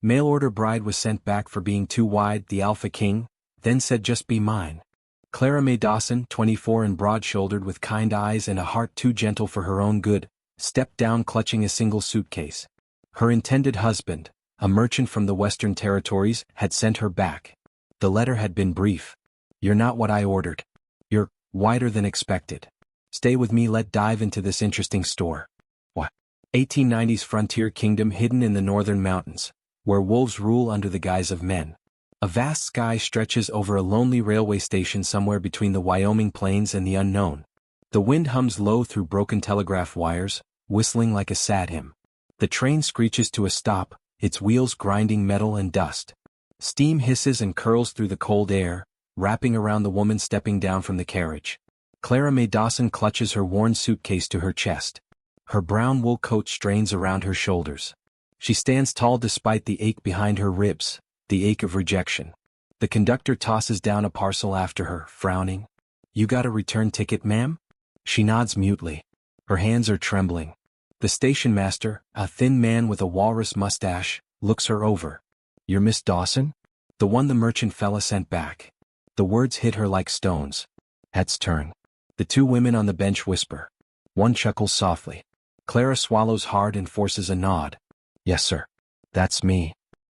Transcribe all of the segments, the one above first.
Mail-order bride was sent back for being too wide. The Alpha King then said, just be mine. Clara Mae Dawson, 24 and broad-shouldered with kind eyes and a heart too gentle for her own good, stepped down clutching a single suitcase. Her intended husband, a merchant from the Western Territories, had sent her back. The letter had been brief. You're not what I ordered. You're wider than expected. Stay with me. Let's dive into this interesting store. What? 1890s frontier kingdom hidden in the northern mountains, where wolves rule under the guise of men. A vast sky stretches over a lonely railway station somewhere between the Wyoming plains and the unknown. The wind hums low through broken telegraph wires, whistling like a sad hymn. The train screeches to a stop, its wheels grinding metal and dust. Steam hisses and curls through the cold air, wrapping around the woman stepping down from the carriage. Clara Mae Dawson clutches her worn suitcase to her chest. Her brown wool coat strains around her shoulders. She stands tall despite the ache behind her ribs, the ache of rejection. The conductor tosses down a parcel after her, frowning. You got a return ticket, ma'am? She nods mutely. Her hands are trembling. The station master, a thin man with a walrus mustache, looks her over. You're Miss Dawson? The one the merchant fella sent back. The words hit her like stones. Heads turn. The two women on the bench whisper. One chuckles softly. Clara swallows hard and forces a nod. Yes, sir. That's me.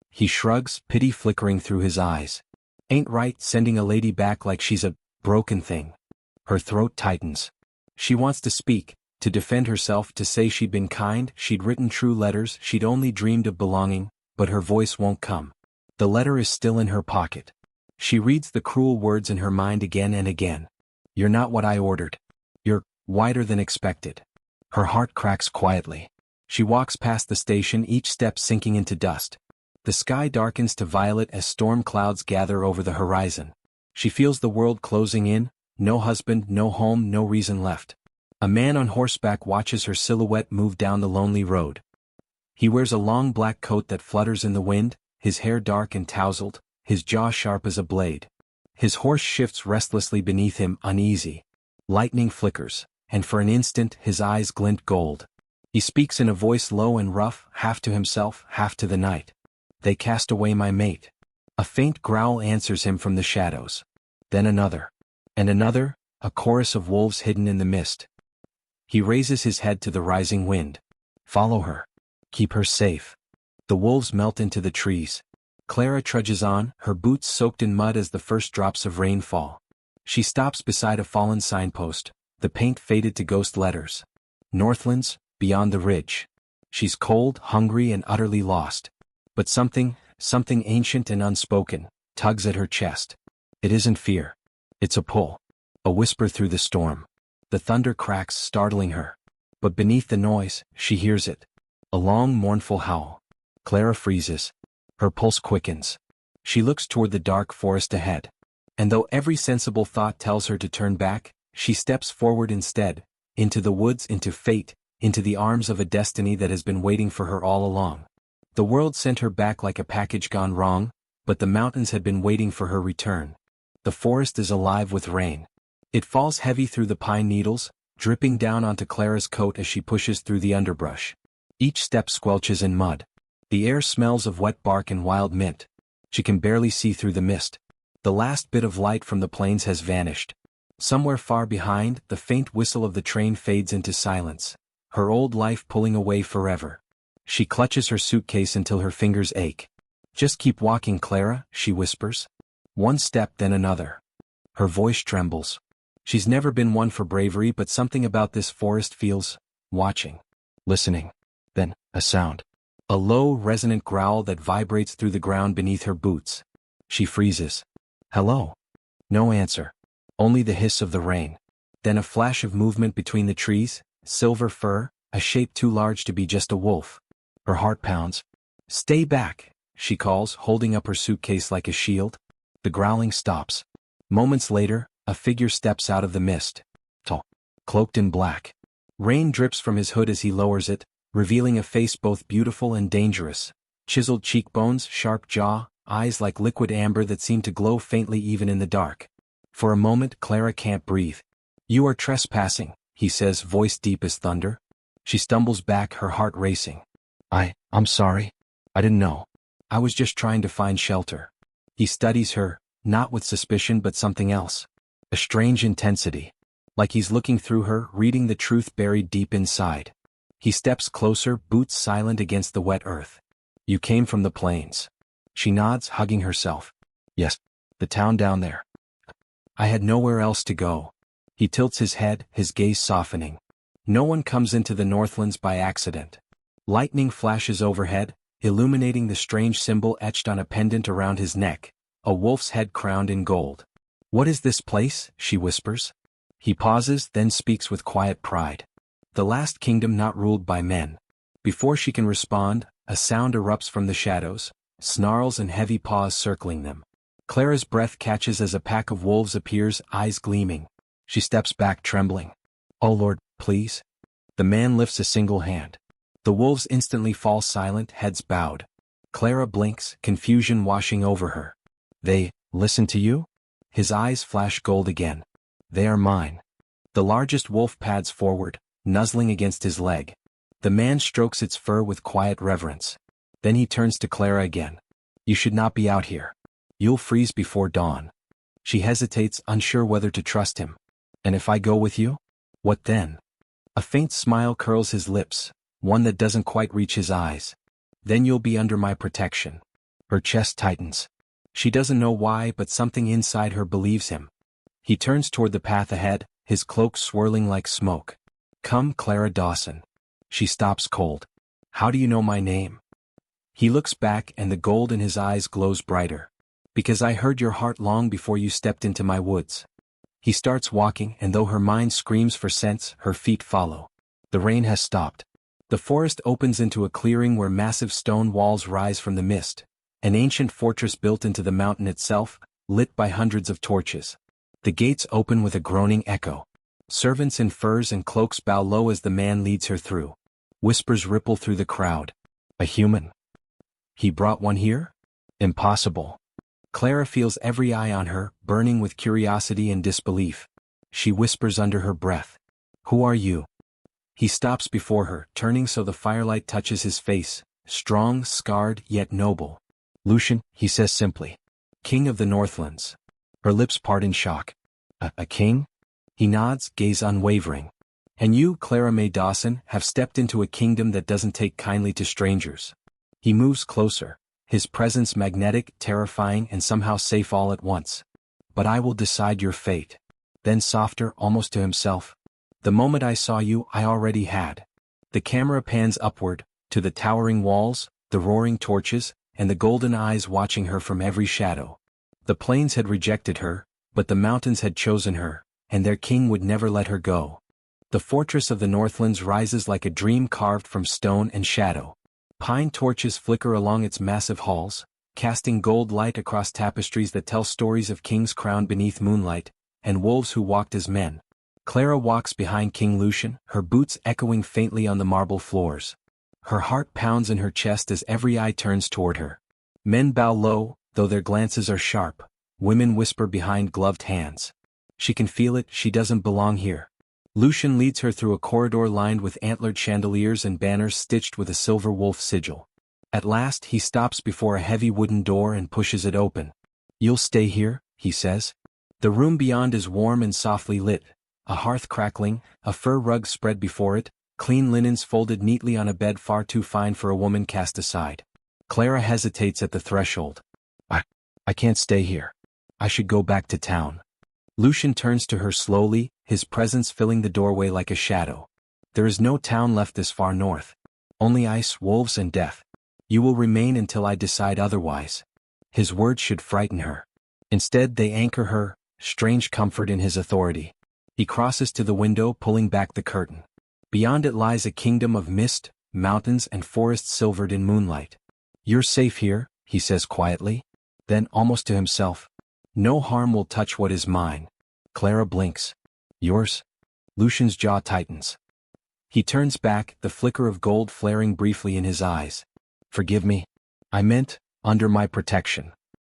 He shrugs, pity flickering through his eyes. Ain't right sending a lady back like she's a broken thing. Her throat tightens. She wants to speak, to defend herself, to say she'd been kind, she'd written true letters, she'd only dreamed of belonging, but her voice won't come. The letter is still in her pocket. She reads the cruel words in her mind again and again. You're not what I ordered. You're wider than expected. Her heart cracks quietly. She walks past the station, each step sinking into dust. The sky darkens to violet as storm clouds gather over the horizon. She feels the world closing in, no husband, no home, no reason left. A man on horseback watches her silhouette move down the lonely road. He wears a long black coat that flutters in the wind, his hair dark and tousled, his jaw sharp as a blade. His horse shifts restlessly beneath him, uneasy. Lightning flickers, and for an instant his eyes glint gold. He speaks in a voice low and rough, half to himself, half to the night. They cast away my mate. A faint growl answers him from the shadows. Then another. And another, a chorus of wolves hidden in the mist. He raises his head to the rising wind. Follow her. Keep her safe. The wolves melt into the trees. Clara trudges on, her boots soaked in mud as the first drops of rain fall. She stops beside a fallen signpost, the paint faded to ghost letters. Northlands, beyond the ridge. She's cold, hungry, and utterly lost. But something ancient and unspoken, tugs at her chest. It isn't fear. It's a pull. A whisper through the storm. The thunder cracks, startling her. But beneath the noise, she hears it. A long, mournful howl. Clara freezes. Her pulse quickens. She looks toward the dark forest ahead. And though every sensible thought tells her to turn back, she steps forward instead, into the woods, into fate, into the arms of a destiny that has been waiting for her all along. The world sent her back like a package gone wrong, but the mountains had been waiting for her return. The forest is alive with rain. It falls heavy through the pine needles, dripping down onto Clara's coat as she pushes through the underbrush. Each step squelches in mud. The air smells of wet bark and wild mint. She can barely see through the mist. The last bit of light from the plains has vanished. Somewhere far behind, the faint whistle of the train fades into silence, her old life pulling away forever. She clutches her suitcase until her fingers ache. Just keep walking, Clara, she whispers. One step, then another. Her voice trembles. She's never been one for bravery, but something about this forest feels watching, listening. Then, a sound. A low, resonant growl that vibrates through the ground beneath her boots. She freezes. Hello. No answer. Only the hiss of the rain. Then a flash of movement between the trees, silver fur, a shape too large to be just a wolf. Her heart pounds. Stay back, she calls, holding up her suitcase like a shield. The growling stops. Moments later, a figure steps out of the mist. Tall. Cloaked in black. Rain drips from his hood as he lowers it, revealing a face both beautiful and dangerous. Chiseled cheekbones, sharp jaw, eyes like liquid amber that seem to glow faintly even in the dark. For a moment, Clara can't breathe. You are trespassing, he says, voice deep as thunder. She stumbles back, her heart racing. I'm sorry. I didn't know. I was just trying to find shelter. He studies her, not with suspicion but something else. A strange intensity. Like he's looking through her, reading the truth buried deep inside. He steps closer, boots silent against the wet earth. You came from the plains. She nods, hugging herself. Yes. The town down there. I had nowhere else to go. He tilts his head, his gaze softening. No one comes into the Northlands by accident. Lightning flashes overhead, illuminating the strange symbol etched on a pendant around his neck, a wolf's head crowned in gold. What is this place? She whispers. He pauses, then speaks with quiet pride. The last kingdom not ruled by men. Before she can respond, a sound erupts from the shadows, snarls and heavy paws circling them. Clara's breath catches as a pack of wolves appears, eyes gleaming. She steps back trembling. Oh Lord, please. The man lifts a single hand. The wolves instantly fall silent, heads bowed. Clara blinks, confusion washing over her. They listen to you? His eyes flash gold again. They are mine. The largest wolf pads forward, nuzzling against his leg. The man strokes its fur with quiet reverence. Then he turns to Clara again. You should not be out here. You'll freeze before dawn. She hesitates, unsure whether to trust him. And if I go with you? What then? A faint smile curls his lips, one that doesn't quite reach his eyes. Then you'll be under my protection. Her chest tightens. She doesn't know why, but something inside her believes him. He turns toward the path ahead, his cloak swirling like smoke. Come, Clara Dawson. She stops cold. How do you know my name? He looks back and the gold in his eyes glows brighter. Because I heard your heart long before you stepped into my woods. He starts walking, and though her mind screams for sense, her feet follow. The rain has stopped. The forest opens into a clearing where massive stone walls rise from the mist, an ancient fortress built into the mountain itself, lit by hundreds of torches. The gates open with a groaning echo. Servants in furs and cloaks bow low as the man leads her through. Whispers ripple through the crowd. A human? He brought one here? Impossible. Clara feels every eye on her, burning with curiosity and disbelief. She whispers under her breath. Who are you? He stops before her, turning so the firelight touches his face, strong, scarred, yet noble. Lucian, he says simply. King of the Northlands. Her lips part in shock. A king? He nods, gaze unwavering. And you, Clara May Dawson, have stepped into a kingdom that doesn't take kindly to strangers. He moves closer. His presence magnetic, terrifying, and somehow safe all at once. But I will decide your fate. Then softer, almost to himself. The moment I saw you, I already had. The camera pans upward, to the towering walls, the roaring torches, and the golden eyes watching her from every shadow. The plains had rejected her, but the mountains had chosen her, and their king would never let her go. The fortress of the Northlands rises like a dream carved from stone and shadow. Pine torches flicker along its massive halls, casting gold light across tapestries that tell stories of kings crowned beneath moonlight, and wolves who walked as men. Clara walks behind King Lucian, her boots echoing faintly on the marble floors. Her heart pounds in her chest as every eye turns toward her. Men bow low, though their glances are sharp. Women whisper behind gloved hands. She can feel it, she doesn't belong here. Lucian leads her through a corridor lined with antlered chandeliers and banners stitched with a silver wolf sigil. At last he stops before a heavy wooden door and pushes it open. You'll stay here, he says. The room beyond is warm and softly lit, a hearth crackling, a fur rug spread before it, clean linens folded neatly on a bed far too fine for a woman cast aside. Clara hesitates at the threshold. I can't stay here. I should go back to town. Lucian turns to her slowly, his presence filling the doorway like a shadow. There is no town left this far north. Only ice, wolves, and death. You will remain until I decide otherwise. His words should frighten her. Instead they anchor her, strange comfort in his authority. He crosses to the window, pulling back the curtain. Beyond it lies a kingdom of mist, mountains, and forests silvered in moonlight. You're safe here, he says quietly. Then, almost to himself, no harm will touch what is mine. Clara blinks. Yours? Lucian's jaw tightens. He turns back, the flicker of gold flaring briefly in his eyes. Forgive me. I meant, under my protection.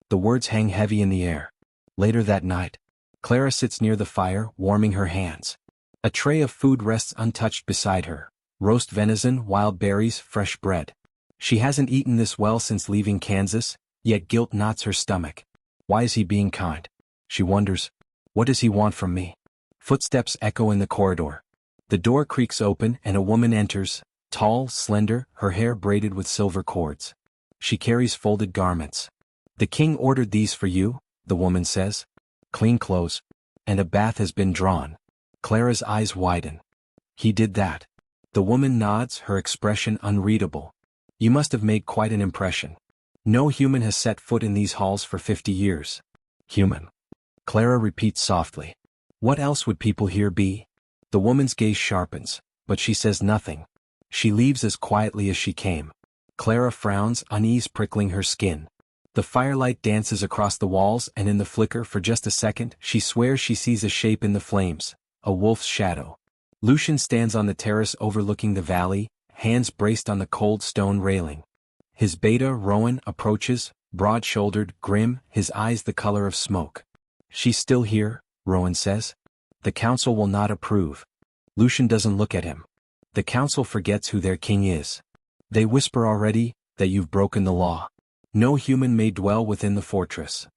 The words hang heavy in the air. Later that night, Clara sits near the fire, warming her hands. A tray of food rests untouched beside her. Roast venison, wild berries, fresh bread. She hasn't eaten this well since leaving Kansas, yet guilt knots her stomach. Why is he being kind? She wonders. What does he want from me? Footsteps echo in the corridor. The door creaks open and a woman enters, tall, slender, her hair braided with silver cords. She carries folded garments. The king ordered these for you, the woman says. Clean clothes. And a bath has been drawn. Clara's eyes widen. He did that. The woman nods, her expression unreadable. You must have made quite an impression. No human has set foot in these halls for 50 years. Human. Clara repeats softly. What else would people here be? The woman's gaze sharpens, but she says nothing. She leaves as quietly as she came. Clara frowns, unease prickling her skin. The firelight dances across the walls and in the flicker for just a second she swears she sees a shape in the flames, a wolf's shadow. Lucian stands on the terrace overlooking the valley, hands braced on the cold stone railing. His beta, Rowan, approaches, broad-shouldered, grim, his eyes the color of smoke. She's still here, Rowan says. The council will not approve. Lucian doesn't look at him. The council forgets who their king is. They whisper already that you've broken the law. No human may dwell within the fortress.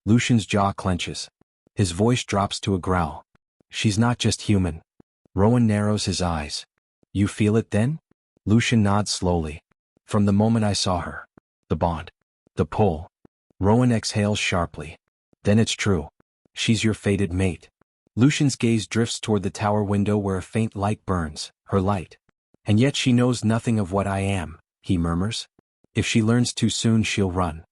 Lucian's jaw clenches. His voice drops to a growl. She's not just human. Rowan narrows his eyes. You feel it then? Lucian nods slowly. From the moment I saw her. The bond. The pull. Rowan exhales sharply. Then it's true. She's your fated mate. Lucian's gaze drifts toward the tower window where a faint light burns, her light. And yet she knows nothing of what I am, he murmurs. If she learns too soon she'll run.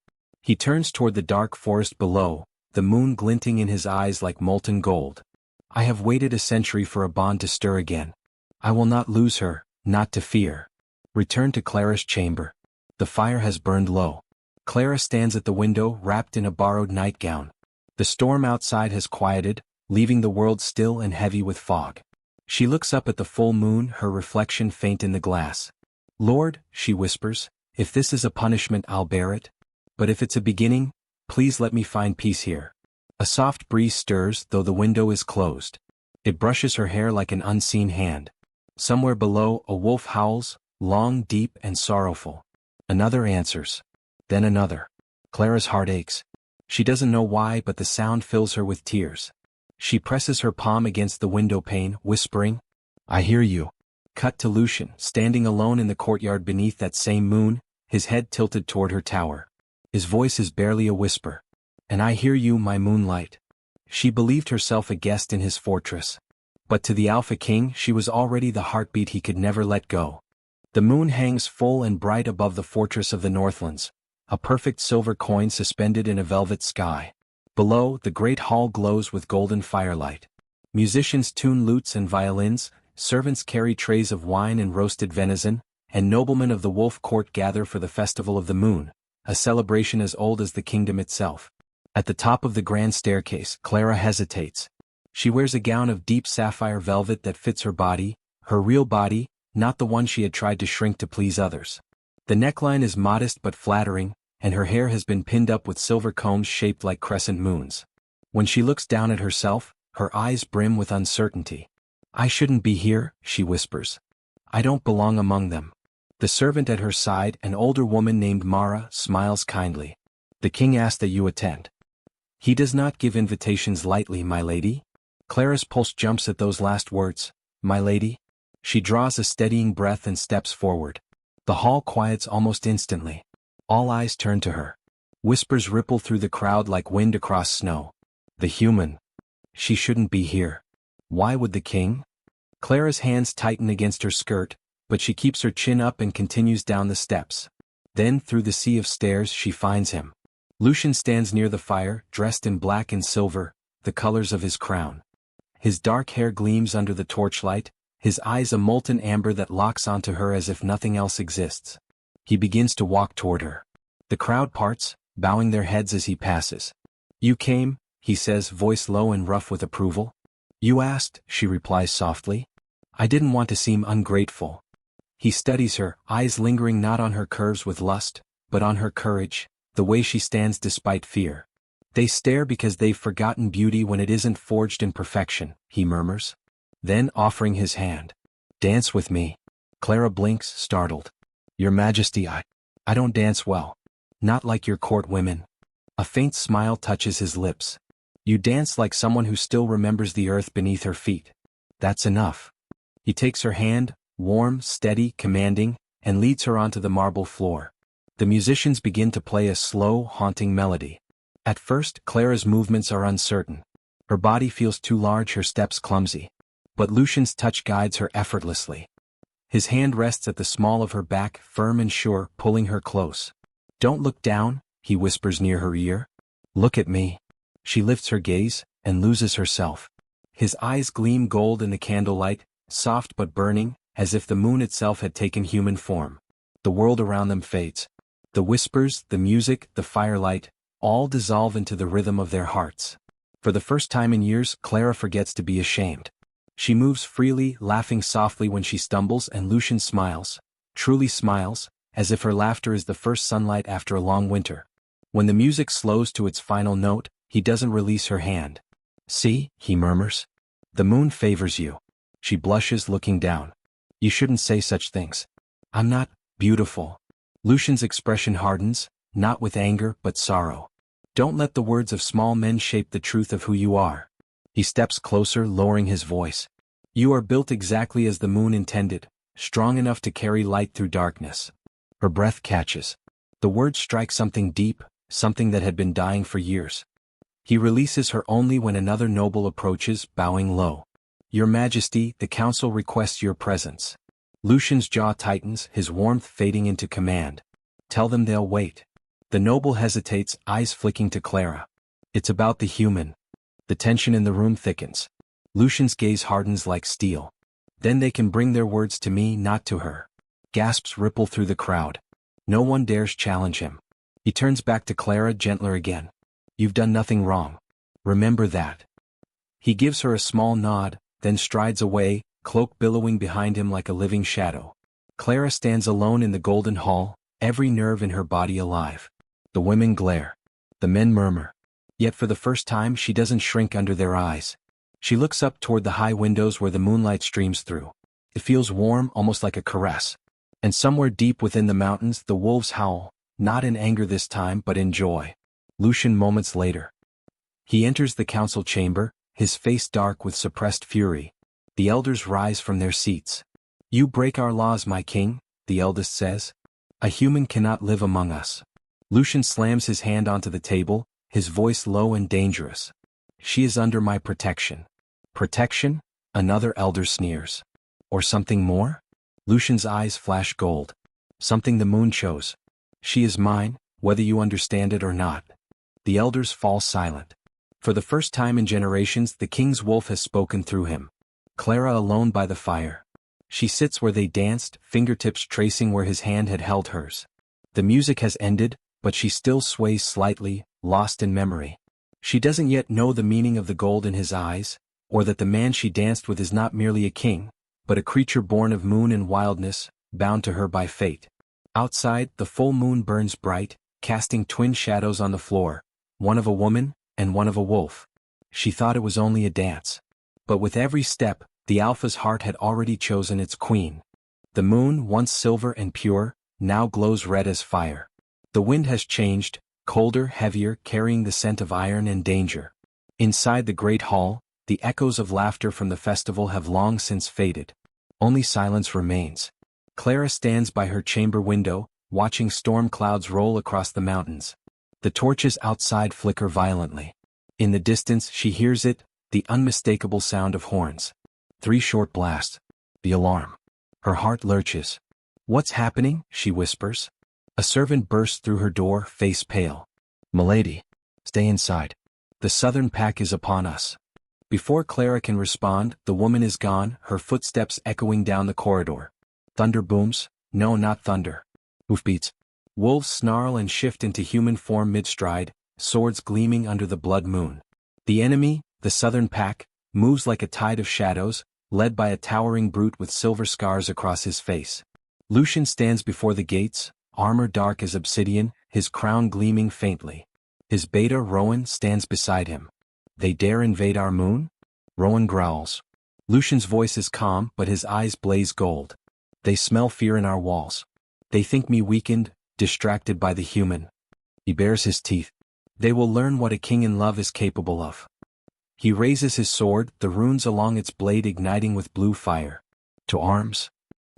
He turns toward the dark forest below, the moon glinting in his eyes like molten gold. I have waited a century for a bond to stir again. I will not lose her, not to fear. Return to Clara's chamber. The fire has burned low. Clara stands at the window wrapped in a borrowed nightgown. The storm outside has quieted, leaving the world still and heavy with fog. She looks up at the full moon, her reflection faint in the glass. Lord, she whispers, if this is a punishment I'll bear it. But if it's a beginning, please let me find peace here. A soft breeze stirs, though the window is closed. It brushes her hair like an unseen hand. Somewhere below, a wolf howls, long, deep, and sorrowful. Another answers. Then another. Clara's heart aches. She doesn't know why, but the sound fills her with tears. She presses her palm against the window pane, whispering, I hear you. Cut to Lucian, standing alone in the courtyard beneath that same moon, his head tilted toward her tower. His voice is barely a whisper. And I hear you, my moonlight. She believed herself a guest in his fortress. But to the Alpha King she was already the heartbeat he could never let go. The moon hangs full and bright above the fortress of the Northlands, a perfect silver coin suspended in a velvet sky. Below, the great hall glows with golden firelight. Musicians tune lutes and violins, servants carry trays of wine and roasted venison, and noblemen of the wolf court gather for the festival of the moon, a celebration as old as the kingdom itself. At the top of the grand staircase, Clara hesitates. She wears a gown of deep sapphire velvet that fits her body, her real body, not the one she had tried to shrink to please others. The neckline is modest but flattering, and her hair has been pinned up with silver combs shaped like crescent moons. When she looks down at herself, her eyes brim with uncertainty. I shouldn't be here, she whispers. I don't belong among them. The servant at her side, an older woman named Mara, smiles kindly. The king asked that you attend. He does not give invitations lightly, my lady. Clara's pulse jumps at those last words, my lady. She draws a steadying breath and steps forward. The hall quiets almost instantly. All eyes turn to her. Whispers ripple through the crowd like wind across snow. The human. She shouldn't be here. Why would the king? Clara's hands tighten against her skirt, but she keeps her chin up and continues down the steps. Then, through the sea of stairs, she finds him. Lucian stands near the fire, dressed in black and silver, the colors of his crown. His dark hair gleams under the torchlight, his eyes a molten amber that locks onto her as if nothing else exists. He begins to walk toward her. The crowd parts, bowing their heads as he passes. You came, he says, voice low and rough with approval. You asked, she replies softly. I didn't want to seem ungrateful. He studies her, eyes lingering not on her curves with lust, but on her courage, the way she stands despite fear. They stare because they've forgotten beauty when it isn't forged in perfection, he murmurs. Then, offering his hand. Dance with me. Clara blinks, startled. Your Majesty, I don't dance well. Not like your court women. A faint smile touches his lips. You dance like someone who still remembers the earth beneath her feet. That's enough. He takes her hand, warm, steady, commanding, and leads her onto the marble floor. The musicians begin to play a slow, haunting melody. At first, Clara's movements are uncertain. Her body feels too large, her steps clumsy. But Lucian's touch guides her effortlessly. His hand rests at the small of her back, firm and sure, pulling her close. Don't look down, he whispers near her ear. Look at me. She lifts her gaze, and loses herself. His eyes gleam gold in the candlelight, soft but burning, as if the moon itself had taken human form. The world around them fades. The whispers, the music, the firelight, all dissolve into the rhythm of their hearts. For the first time in years, Clara forgets to be ashamed. She moves freely, laughing softly when she stumbles, and Lucian smiles, truly smiles, as if her laughter is the first sunlight after a long winter. When the music slows to its final note, he doesn't release her hand. See, he murmurs. The moon favors you. She blushes, looking down. You shouldn't say such things. I'm not beautiful. Lucian's expression hardens, not with anger but sorrow. Don't let the words of small men shape the truth of who you are. He steps closer, lowering his voice. You are built exactly as the moon intended, strong enough to carry light through darkness. Her breath catches. The words strike something deep, something that had been dying for years. He releases her only when another noble approaches, bowing low. Your Majesty, the council requests your presence. Lucian's jaw tightens, his warmth fading into command. Tell them they'll wait. The noble hesitates, eyes flicking to Clara. It's about the human. The tension in the room thickens. Lucian's gaze hardens like steel. Then they can bring their words to me, not to her. Gasps ripple through the crowd. No one dares challenge him. He turns back to Clara, gentler again. You've done nothing wrong. Remember that. He gives her a small nod, then strides away, cloak billowing behind him like a living shadow. Clara stands alone in the golden hall, every nerve in her body alive. The women glare. The men murmur. Yet for the first time she doesn't shrink under their eyes. She looks up toward the high windows where the moonlight streams through. It feels warm, almost like a caress. And somewhere deep within the mountains the wolves howl, not in anger this time but in joy. Lucian moments later. He enters the council chamber, his face dark with suppressed fury. The elders rise from their seats. You break our laws, my king, the eldest says. A human cannot live among us. Lucian slams his hand onto the table, his voice low and dangerous. She is under my protection. Protection? Another elder sneers. Or something more? Lucian's eyes flash gold. Something the moon chose. She is mine, whether you understand it or not. The elders fall silent. For the first time in generations the king's wolf has spoken through him. Clara alone by the fire. She sits where they danced, fingertips tracing where his hand had held hers. The music has ended, but she still sways slightly, lost in memory. She doesn't yet know the meaning of the gold in his eyes, or that the man she danced with is not merely a king, but a creature born of moon and wildness, bound to her by fate. Outside, the full moon burns bright, casting twin shadows on the floor, one of a woman, and one of a wolf. She thought it was only a dance. But with every step, the alpha's heart had already chosen its queen. The moon, once silver and pure, now glows red as fire. The wind has changed, colder, heavier, carrying the scent of iron and danger. Inside the great hall, the echoes of laughter from the festival have long since faded. Only silence remains. Clara stands by her chamber window, watching storm clouds roll across the mountains. The torches outside flicker violently. In the distance she hears it, the unmistakable sound of horns. 3 short blasts. The alarm. Her heart lurches. What's happening? She whispers. A servant bursts through her door, face pale. Milady. Stay inside. The southern pack is upon us. Before Clara can respond, the woman is gone, her footsteps echoing down the corridor. Thunder booms. No, not thunder. Hoofbeats. Wolves snarl and shift into human form mid-stride, swords gleaming under the blood moon. The enemy, the southern pack, moves like a tide of shadows, led by a towering brute with silver scars across his face. Lucian stands before the gates, armor dark as obsidian, his crown gleaming faintly. His beta, Rowan, stands beside him. They dare invade our moon? Rowan growls. Lucian's voice is calm, but his eyes blaze gold. They smell fear in our walls. They think me weakened, distracted by the human. He bares his teeth. They will learn what a king in love is capable of. He raises his sword, the runes along its blade igniting with blue fire. To arms.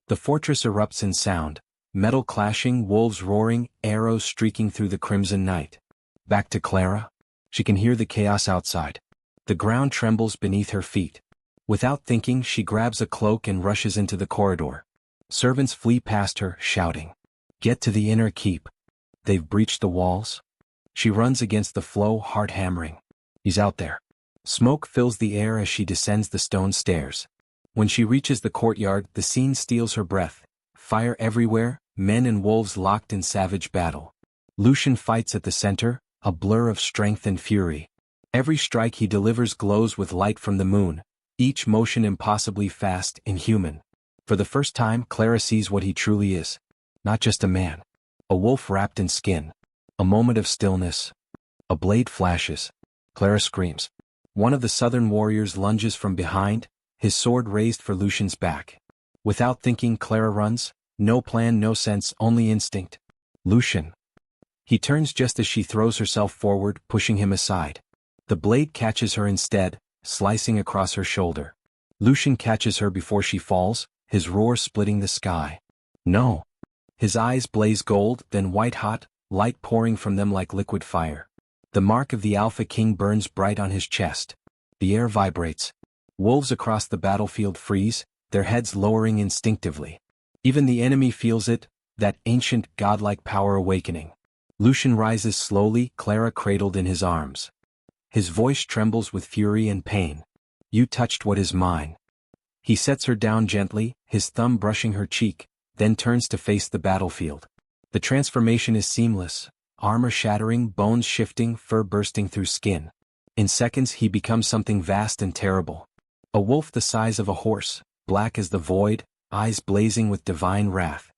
The fortress erupts in sound, metal clashing, wolves roaring, arrows streaking through the crimson night. Back to Clara. She can hear the chaos outside. The ground trembles beneath her feet. Without thinking, she grabs a cloak and rushes into the corridor. Servants flee past her, shouting. Get to the inner keep. They've breached the walls. She runs against the flow, heart hammering. He's out there. Smoke fills the air as she descends the stone stairs. When she reaches the courtyard, the scene steals her breath. Fire everywhere, men and wolves locked in savage battle. Lucian fights at the center, a blur of strength and fury. Every strike he delivers glows with light from the moon, each motion impossibly fast, inhuman. For the first time, Clara sees what he truly is. Not just a man. A wolf wrapped in skin. A moment of stillness. A blade flashes. Clara screams. One of the southern warriors lunges from behind, his sword raised for Lucian's back. Without thinking, Clara runs. No plan, no sense, only instinct. Lucian. He turns just as she throws herself forward, pushing him aside. The blade catches her instead, slicing across her shoulder. Lucian catches her before she falls, his roar splitting the sky. No. His eyes blaze gold, then white-hot, light pouring from them like liquid fire. The mark of the Alpha King burns bright on his chest. The air vibrates. Wolves across the battlefield freeze, their heads lowering instinctively. Even the enemy feels it, that ancient, godlike power awakening. Lucian rises slowly, Clara cradled in his arms. His voice trembles with fury and pain. You touched what is mine. He sets her down gently, his thumb brushing her cheek, then turns to face the battlefield. The transformation is seamless, armor shattering, bones shifting, fur bursting through skin. In seconds he becomes something vast and terrible. A wolf the size of a horse, black as the void, eyes blazing with divine wrath.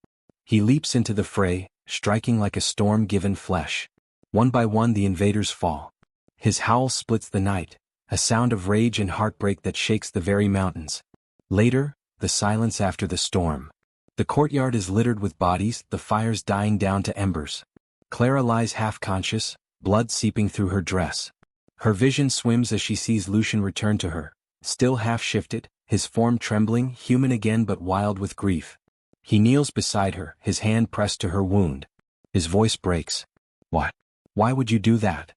He leaps into the fray, striking like a storm-given flesh. One by one the invaders fall. His howl splits the night, a sound of rage and heartbreak that shakes the very mountains. Later, the silence after the storm. The courtyard is littered with bodies, the fires dying down to embers. Clara lies half-conscious, blood seeping through her dress. Her vision swims as she sees Lucian return to her, still half-shifted, his form trembling, human again but wild with grief. He kneels beside her, his hand pressed to her wound. His voice breaks. What? Why would you do that?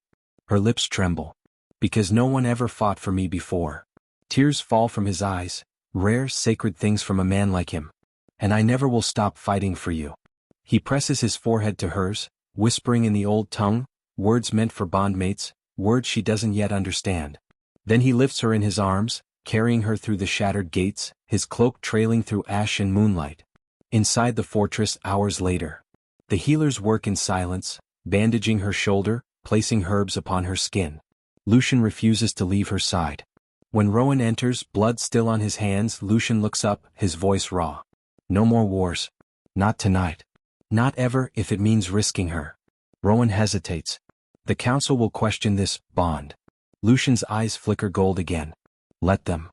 Her lips tremble. Because no one ever fought for me before. Tears fall from his eyes, rare, sacred things from a man like him. And I never will stop fighting for you. He presses his forehead to hers, whispering in the old tongue, words meant for bondmates, words she doesn't yet understand. Then he lifts her in his arms, carrying her through the shattered gates, his cloak trailing through ash and moonlight. Inside the fortress hours later. The healers work in silence, bandaging her shoulder, placing herbs upon her skin. Lucian refuses to leave her side. When Rowan enters, blood still on his hands, Lucian looks up, his voice raw. No more wars. Not tonight. Not ever if it means risking her. Rowan hesitates. The council will question this bond. Lucian's eyes flicker gold again. Let them.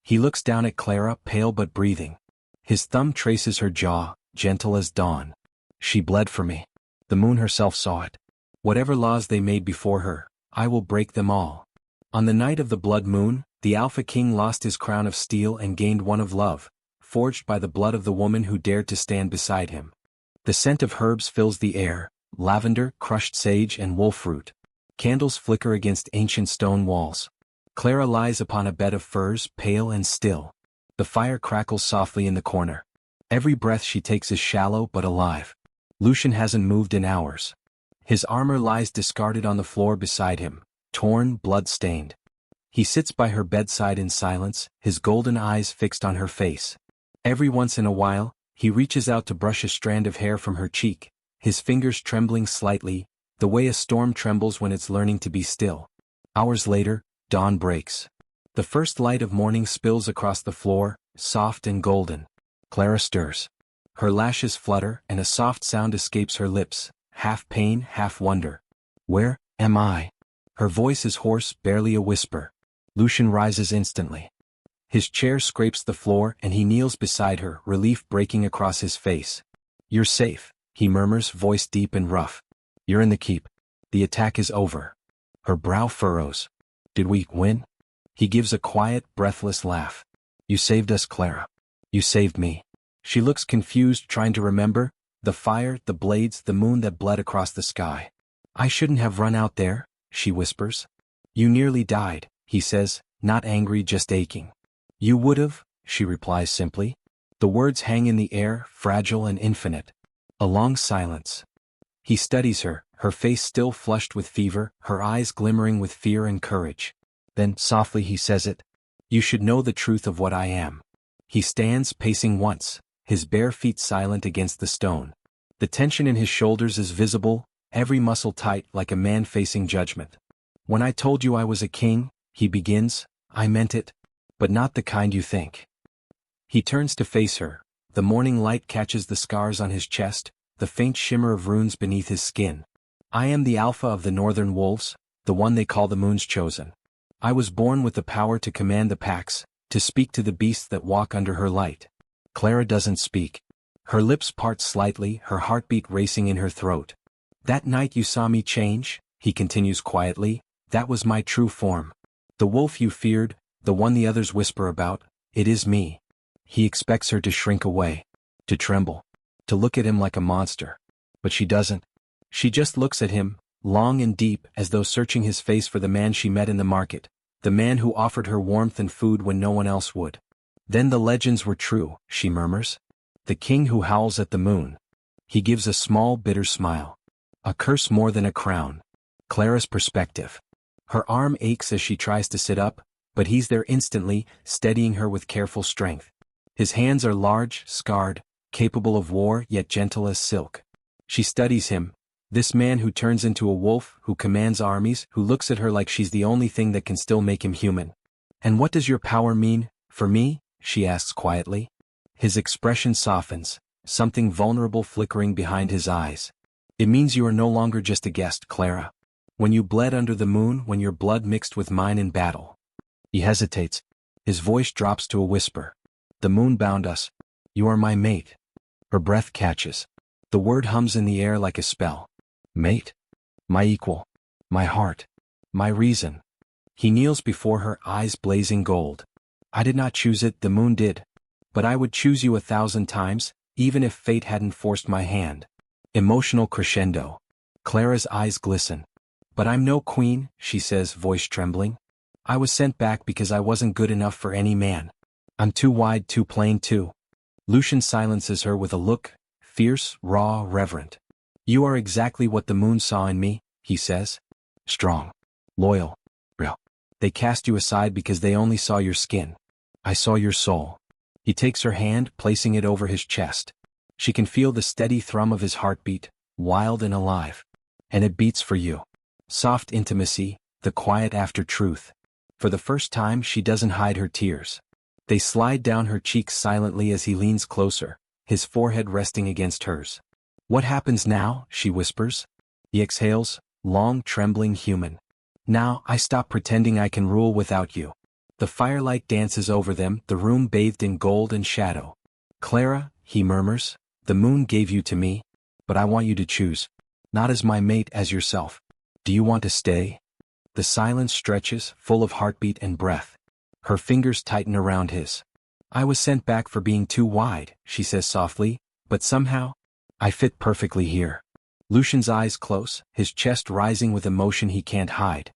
He looks down at Clara, pale but breathing. His thumb traces her jaw, gentle as dawn. She bled for me. The moon herself saw it. Whatever laws they made before her, I will break them all. On the night of the blood moon, the Alpha King lost his crown of steel and gained one of love, forged by the blood of the woman who dared to stand beside him. The scent of herbs fills the air, lavender, crushed sage and wolfroot. Candles flicker against ancient stone walls. Clara lies upon a bed of furs, pale and still. The fire crackles softly in the corner. Every breath she takes is shallow but alive. Lucian hasn't moved in hours. His armor lies discarded on the floor beside him, torn, blood-stained. He sits by her bedside in silence, his golden eyes fixed on her face. Every once in a while, he reaches out to brush a strand of hair from her cheek, his fingers trembling slightly, the way a storm trembles when it's learning to be still. Hours later, dawn breaks. The first light of morning spills across the floor, soft and golden. Clara stirs. Her lashes flutter and a soft sound escapes her lips, half pain, half wonder. Where am I? Her voice is hoarse, barely a whisper. Lucian rises instantly. His chair scrapes the floor and he kneels beside her, relief breaking across his face. You're safe, he murmurs, voice deep and rough. You're in the keep. The attack is over. Her brow furrows. Did we win? He gives a quiet, breathless laugh. You saved us, Clara. You saved me. She looks confused, trying to remember. The fire, the blades, the moon that bled across the sky. I shouldn't have run out there, she whispers. You nearly died, he says, not angry, just aching. You would've, she replies simply. The words hang in the air, fragile and infinite. A long silence. He studies her, her face still flushed with fever, her eyes glimmering with fear and courage. Then, softly he says it. You should know the truth of what I am. He stands, pacing once, his bare feet silent against the stone. The tension in his shoulders is visible, every muscle tight like a man facing judgment. When I told you I was a king, he begins, I meant it. But not the kind you think. He turns to face her. The morning light catches the scars on his chest, the faint shimmer of runes beneath his skin. I am the alpha of the northern wolves, the one they call the moon's chosen. I was born with the power to command the packs, to speak to the beasts that walk under her light. Clara doesn't speak. Her lips part slightly, her heartbeat racing in her throat. That night you saw me change, he continues quietly, that was my true form. The wolf you feared, the one the others whisper about, it is me. He expects her to shrink away, to tremble, to look at him like a monster. But she doesn't. She just looks at him, long and deep, as though searching his face for the man she met in the market, the man who offered her warmth and food when no one else would. Then the legends were true, she murmurs. The king who howls at the moon. He gives a small, bitter smile. A curse more than a crown. Clara's perspective. Her arm aches as she tries to sit up, but he's there instantly, steadying her with careful strength. His hands are large, scarred, capable of war yet gentle as silk. She studies him, this man who turns into a wolf, who commands armies, who looks at her like she's the only thing that can still make him human. And what does your power mean, for me? She asks quietly. His expression softens, something vulnerable flickering behind his eyes. It means you are no longer just a guest, Clara. When you bled under the moon, when your blood mixed with mine in battle. He hesitates. His voice drops to a whisper. The moon bound us. You are my mate. Her breath catches. The word hums in the air like a spell. Mate? My equal. My heart. My reason. He kneels before her, eyes blazing gold. I did not choose it, the moon did. But I would choose you 1,000 times, even if fate hadn't forced my hand. Emotional crescendo. Clara's eyes glisten. But I'm no queen, she says, voice trembling. I was sent back because I wasn't good enough for any man. I'm too wide, too plain, too. Lucian silences her with a look, fierce, raw, reverent. You are exactly what the moon saw in me, he says. Strong. Loyal. Real. They cast you aside because they only saw your skin. I saw your soul. He takes her hand, placing it over his chest. She can feel the steady thrum of his heartbeat, wild and alive. And it beats for you. Soft intimacy, the quiet after truth. For the first time she doesn't hide her tears. They slide down her cheeks silently as he leans closer, his forehead resting against hers. What happens now? She whispers. He exhales, long, trembling, human. Now I stop pretending I can rule without you. The firelight dances over them, the room bathed in gold and shadow. Clara, he murmurs, the moon gave you to me, but I want you to choose. Not as my mate, as yourself. Do you want to stay? The silence stretches, full of heartbeat and breath. Her fingers tighten around his. I was sent back for being too wide, she says softly, but somehow, I fit perfectly here. Lucian's eyes close, his chest rising with emotion he can't hide.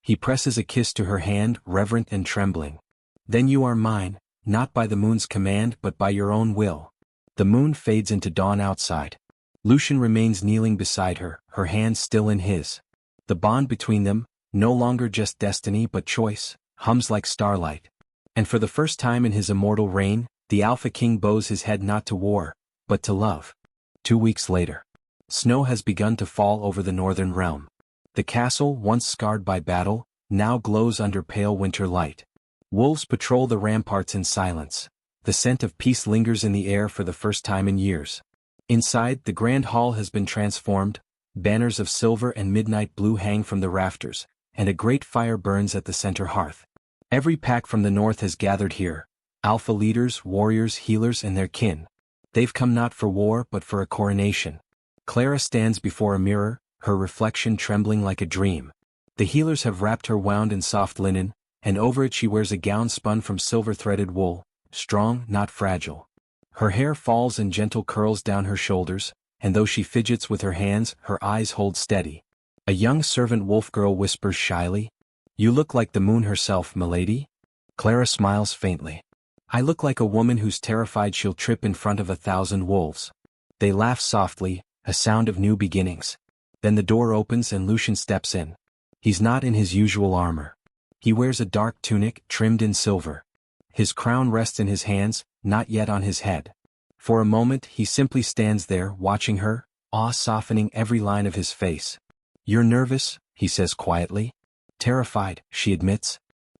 He presses a kiss to her hand, reverent and trembling. Then you are mine, not by the moon's command but by your own will. The moon fades into dawn outside. Lucian remains kneeling beside her, her hand still in his. The bond between them, no longer just destiny but choice, hums like starlight. And for the first time in his immortal reign, the Alpha King bows his head not to war, but to love. 2 weeks later. Snow has begun to fall over the northern realm. The castle, once scarred by battle, now glows under pale winter light. Wolves patrol the ramparts in silence. The scent of peace lingers in the air for the first time in years. Inside, the grand hall has been transformed. Banners of silver and midnight blue hang from the rafters, and a great fire burns at the center hearth. Every pack from the north has gathered here. Alpha leaders, warriors, healers, and their kin. They've come not for war but for a coronation. Clara stands before a mirror, her reflection trembling like a dream. The healers have wrapped her wound in soft linen, and over it she wears a gown spun from silver-threaded wool, strong, not fragile. Her hair falls in gentle curls down her shoulders, and though she fidgets with her hands, her eyes hold steady. A young servant wolf girl whispers shyly, "You look like the moon herself, milady." Clara smiles faintly. "I look like a woman who's terrified she'll trip in front of 1,000 wolves." They laugh softly, a sound of new beginnings. Then the door opens and Lucian steps in. He's not in his usual armor. He wears a dark tunic trimmed in silver. His crown rests in his hands, not yet on his head. For a moment he simply stands there watching her, awe softening every line of his face. "You're nervous," he says quietly. "Terrified," she admits.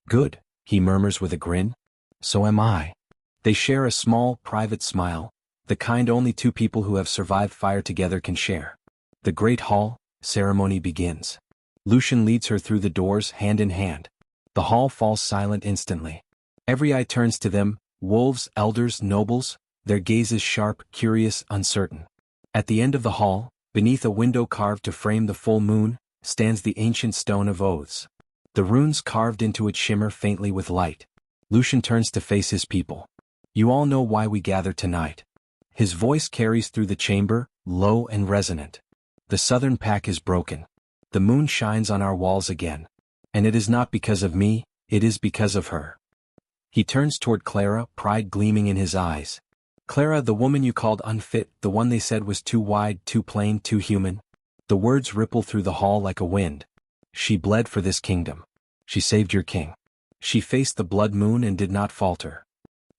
"Good," he murmurs with a grin. "So am I." They share a small, private smile, the kind only two people who have survived fire together can share. The great hall, ceremony begins. Lucian leads her through the doors hand in hand. The hall falls silent instantly. Every eye turns to them, wolves, elders, nobles, their gazes sharp, curious, uncertain. At the end of the hall, beneath a window carved to frame the full moon, stands the ancient stone of oaths. The runes carved into it shimmer faintly with light. Lucian turns to face his people. "You all know why we gather tonight." His voice carries through the chamber, low and resonant. "The southern pack is broken. The moon shines on our walls again. And it is not because of me, it is because of her." He turns toward Clara, pride gleaming in his eyes. "Clara, the woman you called unfit, the one they said was too wide, too plain, too human." The words ripple through the hall like a wind. "She bled for this kingdom. She saved your king. She faced the blood moon and did not falter."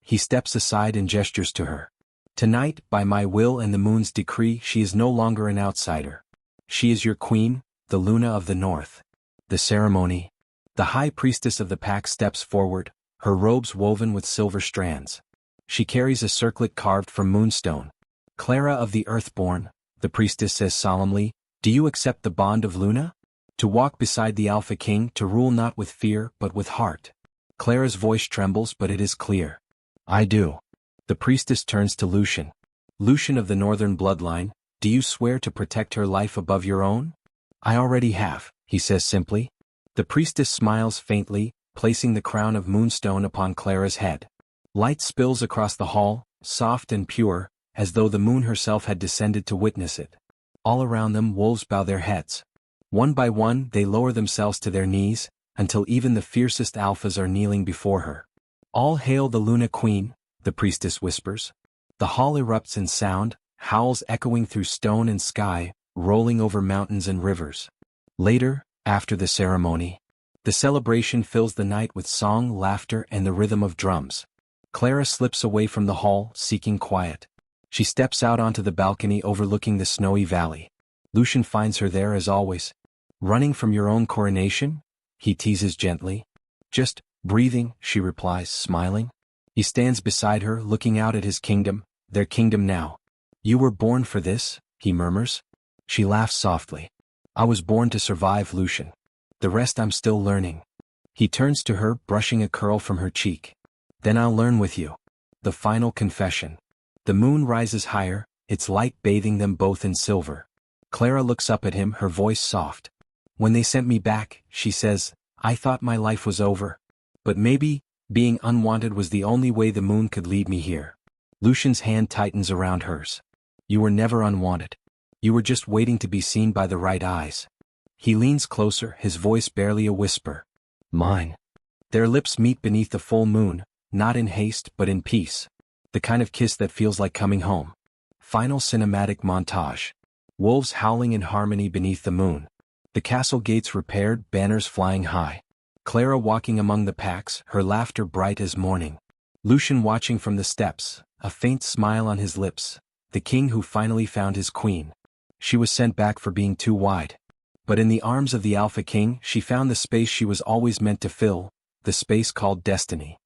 He steps aside and gestures to her. "Tonight, by my will and the moon's decree, she is no longer an outsider. She is your queen, the Luna of the North." The ceremony. The high priestess of the pack steps forward, her robes woven with silver strands. She carries a circlet carved from moonstone. "Clara of the Earthborn," the priestess says solemnly, "do you accept the bond of Luna? To walk beside the Alpha King, to rule not with fear but with heart." Clara's voice trembles but it is clear. "I do." The priestess turns to Lucian. "Lucian of the Northern bloodline, do you swear to protect her life above your own?" "I already have," he says simply. The priestess smiles faintly, placing the crown of moonstone upon Clara's head. Light spills across the hall, soft and pure, as though the moon herself had descended to witness it. All around them wolves bow their heads. One by one they lower themselves to their knees, until even the fiercest alphas are kneeling before her. "All hail the Luna Queen," the priestess whispers. The hall erupts in sound, howls echoing through stone and sky, rolling over mountains and rivers. Later, after the ceremony, the celebration fills the night with song, laughter, and the rhythm of drums. Clara slips away from the hall, seeking quiet. She steps out onto the balcony overlooking the snowy valley. Lucian finds her there as always. "Running from your own coronation?" he teases gently. "Just breathing," she replies, smiling. He stands beside her, looking out at his kingdom, their kingdom now. "You were born for this," he murmurs. She laughs softly. "I was born to survive, Lucian. The rest I'm still learning." He turns to her, brushing a curl from her cheek. "Then I'll learn with you." The final confession. The moon rises higher, its light bathing them both in silver. Clara looks up at him, her voice soft. "When they sent me back," she says, "I thought my life was over. But maybe, being unwanted was the only way the moon could lead me here." Lucian's hand tightens around hers. "You were never unwanted. You were just waiting to be seen by the right eyes." He leans closer, his voice barely a whisper. "Mine." Their lips meet beneath the full moon, not in haste but in peace. The kind of kiss that feels like coming home. Final cinematic montage. Wolves howling in harmony beneath the moon. The castle gates repaired, banners flying high. Clara walking among the packs, her laughter bright as morning. Lucian watching from the steps, a faint smile on his lips, the king who finally found his queen. She was sent back for being too wide. But in the arms of the Alpha King she found the space she was always meant to fill, the space called destiny.